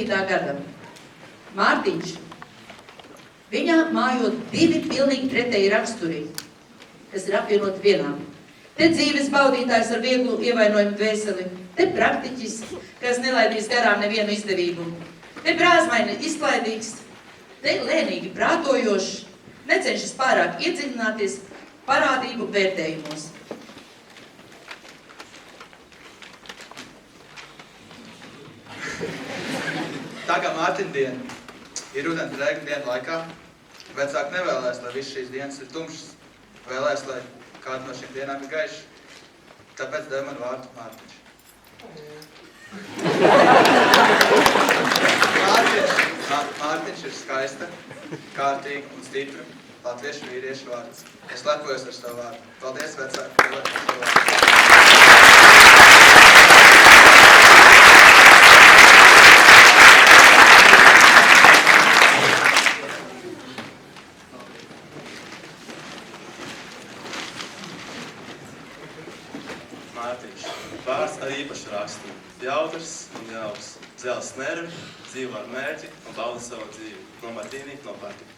gada. Mārtiņš. Viņā mājo 2 pilnīgi pretēji raksturi, kas ir apvienoti vienā. Te dzīves baudītājs ar vieglu ievainojumu dvēseli, te praktiķis, kas nelaidīs garām nevienu izdevību, te brāzmaini izklaidīgs, te lēnīgi prātojošs, necenšas pārāk iedziļināties parādību vērtējumos. Tā kā Mārtiņdiena ir rudens drēgna dienu laikā, vecāki nevēlēs, lai viss šīs dienas ir tumšas, vēlēs, lai kāda no šīm dienām ir gaiša. Tāpēc dev man vārdu Mārtiņš. Mārtiņš ir skaista, kārtīga un stipra latviešu vīriešu vārds. Es lepojos ar savu vārdu. Paldies, vecāki! Mārtiņš. Vārds ar īpašu raksturu. Jautrs un jauks. Dzels nervi, dzīvo ar mērķi un bauda savu dzīvi. No Martīnī, no Pārtika.